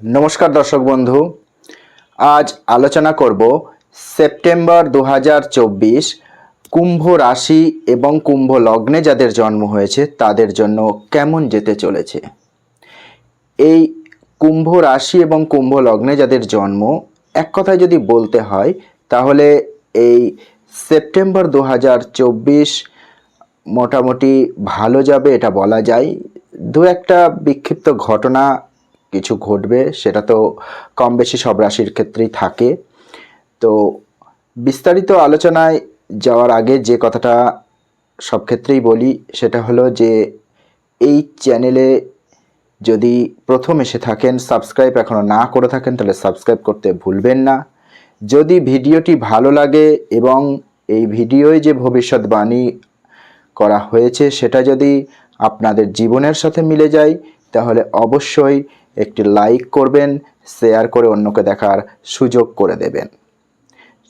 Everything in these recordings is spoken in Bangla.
नमस्कार दर्शक बंधु आज आलोचना करब सेप्टेम्बर 2024 कुम्भ राशि एवं कुम्भ लग्ने जादेर जन्म हয়েছে তাদের জন্য কেমন যেতে চলেছে। এই কুম্ভ রাশি এবং কুম্ভ লগ্নে যাদের জন্ম এক কথায় যদি বলতে হয় তাহলে এই সেপ্টেম্বর 2024 মোটামুটি ভালো যাবে এটা বলা যায়। দু একটা বিক্ষিপ্ত ঘটনা কিছু ঘটবে, সেটা তো কম বেশি সব রাশির ক্ষেত্রেই থাকে। তো বিস্তারিত আলোচনায় যাওয়ার আগে যে কথাটা সব ক্ষেত্রেই বলি সেটা হলো যে এই চ্যানেলে যদি প্রথম এসে থাকেন, সাবস্ক্রাইব এখনও না করে থাকেন তাহলে সাবস্ক্রাইব করতে ভুলবেন না। যদি ভিডিওটি ভালো লাগে এবং এই ভিডিওয় যে ভবিষ্যৎবাণী করা হয়েছে সেটা যদি আপনাদের জীবনের সাথে মিলে যায় তাহলে অবশ্যই একটি লাইক করবেন, শেয়ার করে অন্যকে দেখার সুযোগ করে দেবেন।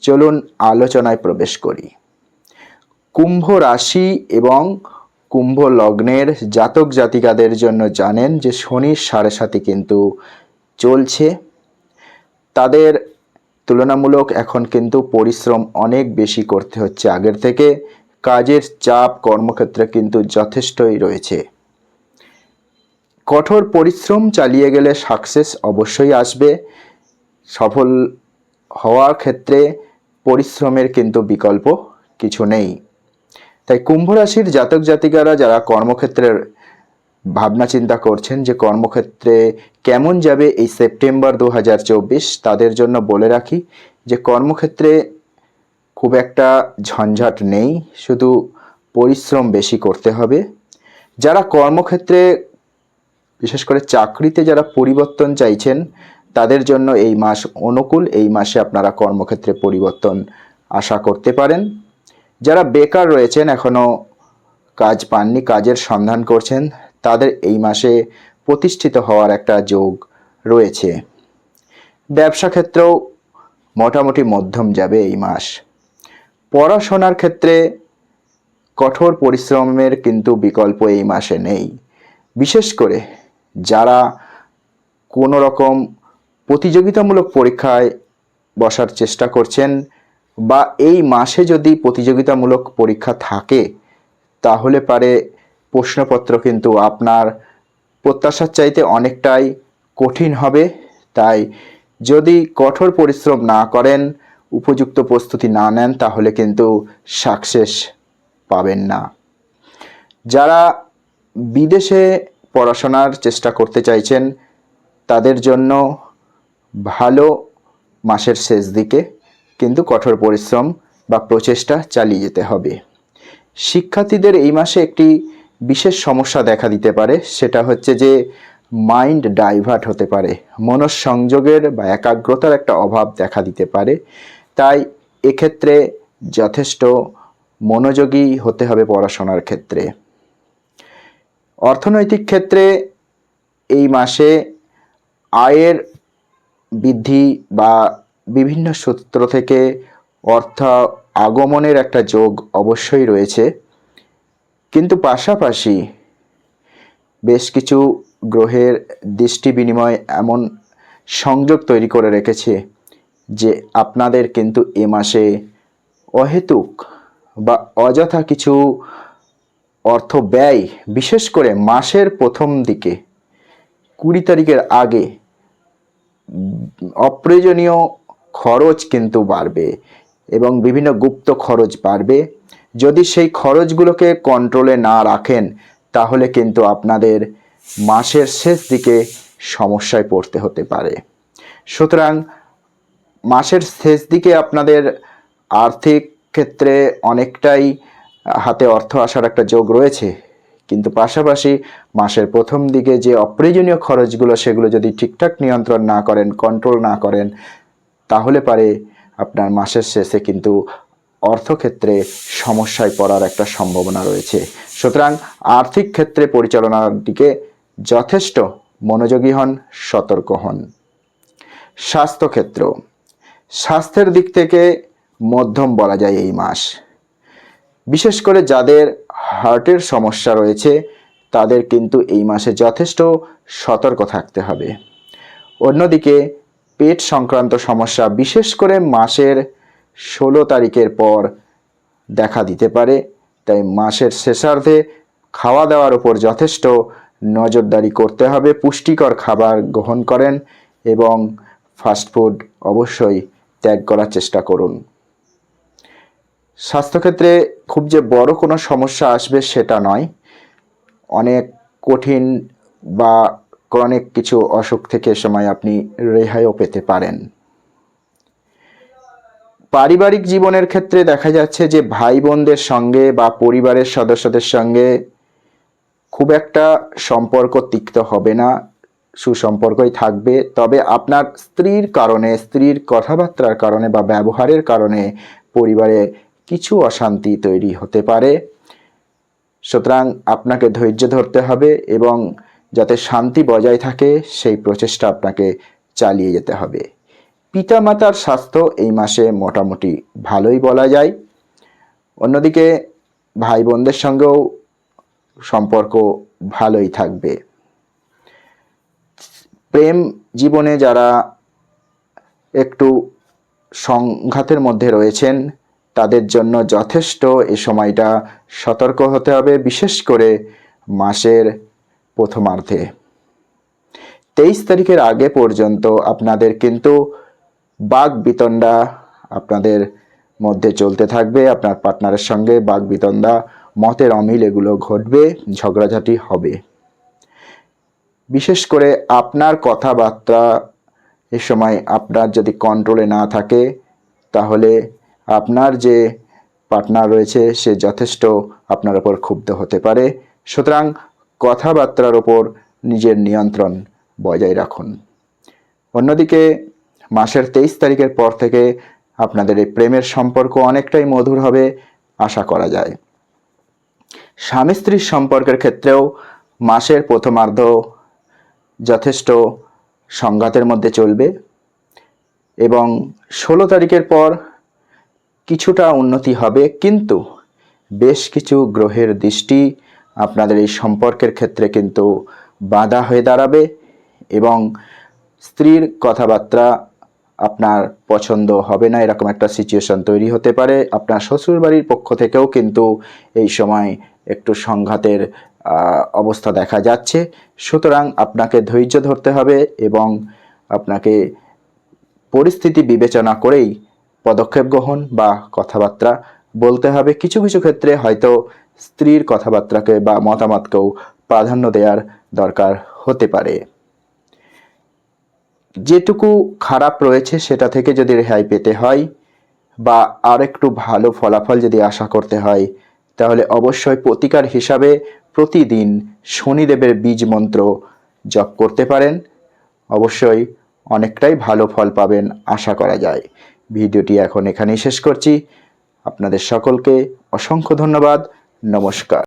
চলুন আলোচনায় প্রবেশ করি। কুম্ভ রাশি এবং কুম্ভ লগ্নের জাতক জাতিকাদের জন্য জানেন যে শনির 7.5 কিন্তু চলছে। তাদের তুলনামূলক এখন কিন্তু পরিশ্রম অনেক বেশি করতে হচ্ছে আগের থেকে। কাজের চাপ কর্মক্ষেত্রে কিন্তু যথেষ্টই রয়েছে। কঠোর পরিশ্রম চালিয়ে গেলে সাকসেস অবশ্যই আসবে। সফল হওয়ার ক্ষেত্রে পরিশ্রমের কিন্তু বিকল্প কিছু নেই। তাই কুম্ভ রাশির জাতক জাতিকারা যারা কর্মক্ষেত্রের ভাবনা চিন্তা করছেন যে কর্মক্ষেত্রে কেমন যাবে এই সেপ্টেম্বর 2024, তাদের জন্য বলে রাখি যে কর্মক্ষেত্রে খুব একটা ঝঞ্ঝাট নেই, শুধু পরিশ্রম বেশি করতে হবে। যারা কর্মক্ষেত্রে বিশেষ করে চাকরিতে যারা পরিবর্তন চাইছেন তাদের জন্য এই মাস অনুকূল। এই মাসে আপনারা কর্মক্ষেত্রে পরিবর্তন আশা করতে পারেন। যারা বেকার রয়েছেন এখনও কাজ পাননি, কাজের সন্ধান করছেন, তাদের এই মাসে প্রতিষ্ঠিত হওয়ার একটা যোগ রয়েছে। ব্যবসা ক্ষেত্রেও মোটামুটি মধ্যম যাবে এই মাস। পড়াশোনার ক্ষেত্রে কঠোর পরিশ্রমের কিন্তু বিকল্প এই মাসে নেই। বিশেষ করে যারা কোনো রকম প্রতিযোগিতামূলক পরীক্ষায় বসার চেষ্টা করছেন বা এই মাসে যদি প্রতিযোগিতামূলক পরীক্ষা থাকে তাহলে পারে প্রশ্নপত্র কিন্তু আপনার প্রত্যাশার চাইতে অনেকটাই কঠিন হবে। তাই যদি কঠোর পরিশ্রম না করেন, উপযুক্ত প্রস্তুতি না নেন তাহলে কিন্তু সাকসেস পাবেন না। যারা বিদেশে পড়াশোনার চেষ্টা করতে চাইছেন তাদের জন্য ভালো মাসের শেষ দিকে, কিন্তু কঠোর পরিশ্রম বা প্রচেষ্টা চালিয়ে যেতে হবে। শিক্ষার্থীদের এই মাসে একটি বিশেষ সমস্যা দেখা দিতে পারে, সেটা হচ্ছে যে মাইন্ড ডাইভার্ট হতে পারে, মনঃসংযোগের বা একাগ্রতার একটা অভাব দেখা দিতে পারে। তাই এক্ষেত্রে যথেষ্ট মনোযোগী হতে হবে পড়াশোনার ক্ষেত্রে। অর্থনৈতিক ক্ষেত্রে এই মাসে আয়ের বৃদ্ধি বা বিভিন্ন সূত্র থেকে অর্থ আগমনের একটা যোগ অবশ্যই রয়েছে, কিন্তু পাশাপাশি বেশ কিছু গ্রহের দৃষ্টি বিনিময় এমন সংযোগ তৈরি করে রেখেছে যে আপনাদের কিন্তু এ মাসে অহেতুক বা অযথা কিছু অর্থ ব্যয়, বিশেষ করে মাসের প্রথম দিকে 20 তারিখের আগে অপ্রয়োজনীয় খরচ কিন্তু বাড়বে এবং বিভিন্ন গুপ্ত খরচ বাড়বে। যদি সেই খরচগুলোকে কন্ট্রোলে না রাখেন তাহলে কিন্তু আপনাদের মাসের শেষ দিকে সমস্যায় পড়তে হতে পারে। সুতরাং মাসের শেষ দিকে আপনাদের আর্থিক ক্ষেত্রে অনেকটাই হাতে অর্থ আসার একটা যোগ রয়েছে, কিন্তু পাশাপাশি মাসের প্রথম দিকে যে অপ্রয়োজনীয় খরচগুলো সেগুলো যদি ঠিকঠাক নিয়ন্ত্রণ না করেন, কন্ট্রোল না করেন তাহলে পারে আপনার মাসের শেষে কিন্তু অর্থক্ষেত্রে সমস্যায় পড়ার একটা সম্ভাবনা রয়েছে। সুতরাং আর্থিক ক্ষেত্রে পরিচালনার দিকে যথেষ্ট মনোযোগী হন, সতর্ক হন। স্বাস্থ্যক্ষেত্র, স্বাস্থ্যের দিক থেকে মধ্যম বলা যায় এই মাস। বিশেষ করে যাদের হার্টের সমস্যা রয়েছে তাদের কিন্তু এই মাসে যথেষ্ট সতর্ক থাকতে হবে। অন্যদিকে পেট সংক্রান্ত সমস্যা বিশেষ করে মাসের 16 তারিখের পর দেখা দিতে পারে। তাই মাসের শেষার্ধে খাওয়া দাওয়ার উপর যথেষ্ট নজরদারি করতে হবে। পুষ্টিকর খাবার গ্রহণ করেন এবং ফাস্টফুড অবশ্যই ত্যাগ করার চেষ্টা করুন। স্বাস্থ্যক্ষেত্রে খুব যে বড় কোনো সমস্যা আসবে সেটা নয়, অনেক কঠিন বা ক্রনিক কিছু অসুখ থেকে সময় আপনি রেহাইও পেতে পারেন। পারিবারিক জীবনের ক্ষেত্রে দেখা যাচ্ছে যে ভাই বোনদের সঙ্গে বা পরিবারের সদস্যদের সঙ্গে খুব একটা সম্পর্ক তিক্ত হবে না, সুসম্পর্কই থাকবে। তবে আপনার স্ত্রীর কারণে, স্ত্রীর কথাবার্তার কারণে বা ব্যবহারের কারণে পরিবারে কিছু অশান্তি তৈরি হতে পারে। সুতরাং আপনাকে ধৈর্য ধরতে হবে এবং যাতে শান্তি বজায় থাকে সেই প্রচেষ্টা আপনাকে চালিয়ে যেতে হবে। পিতামাতার স্বাস্থ্য এই মাসে মোটামুটি ভালোই বলা যায়। অন্যদিকে ভাই বোনদের সঙ্গেও সম্পর্ক ভালোই থাকবে। প্রেম জীবনে যারা একটু সংঘাতের মধ্যে রয়েছেন তাদের জন্য যথেষ্ট এই সময়টা সতর্ক হতে হবে, বিশেষ করে মাসের প্রথমার্ধে। 23 তারিখের আগে পর্যন্ত আপনাদের কিন্তু বাকবিতণ্ডা আপনাদের মধ্যে চলতে থাকবে। আপনার পার্টনারের সঙ্গে বাকবিতণ্ডা, মতের অমিল এগুলো ঘটবে, ঝগড়াঝাটি হবে। বিশেষ করে আপনার কথাবার্তা এ সময় আপনার যদি কন্ট্রোলে না থাকে তাহলে আপনার যে পার্টনার রয়েছে সে যথেষ্ট আপনার ওপর ক্ষুব্ধ হতে পারে। সুতরাং কথাবার্তার ওপর নিজের নিয়ন্ত্রণ বজায় রাখুন। অন্যদিকে মাসের 23 তারিখের পর থেকে আপনাদের এই প্রেমের সম্পর্ক অনেকটাই মধুর হবে আশা করা যায়। স্বামী স্ত্রীর সম্পর্কের ক্ষেত্রেও মাসের প্রথমার্ধ যথেষ্ট সংঘাতের মধ্যে চলবে এবং 16 তারিখের পর কিছুটা উন্নতি হবে, কিন্তু বেশ কিছু গ্রহের দৃষ্টি আপনাদের এই সম্পর্কের ক্ষেত্রে কিন্তু বাধা হয়ে দাঁড়াবে এবং স্ত্রীর কথাবার্তা আপনার পছন্দ হবে না, এরকম একটা সিচুয়েশন তৈরি হতে পারে। আপনার শ্বশুরবাড়ির পক্ষ থেকেও কিন্তু এই সময় একটু সংঘাতের অবস্থা দেখা যাচ্ছে। সুতরাং আপনাকে ধৈর্য ধরতে হবে এবং আপনাকে পরিস্থিতি বিবেচনা করেই পদক্ষেপ গ্রহণ বা কথাবার্তা বলতে হবে। কিছু কিছু ক্ষেত্রে হয়তো স্ত্রীর কথাবার্তাকে বা মতামতকেও প্রাধান্য দেওয়ার দরকার হতে পারে। যেটুকু খারাপ রয়েছে সেটা থেকে যদি রেহাই পেতে হয় বা আর একটু ভালো ফলাফল যদি আশা করতে হয় তাহলে অবশ্যই প্রতিকার হিসাবে প্রতিদিন শনিদেবের বীজ মন্ত্র জপ করতে পারেন। অবশ্যই অনেকটাই ভালো ফল পাবেন আশা করা যায়। ভিডিওটি এখন এখানেই শেষ করছি। আপনাদের সকলকে অসংখ্য ধন্যবাদ। নমস্কার।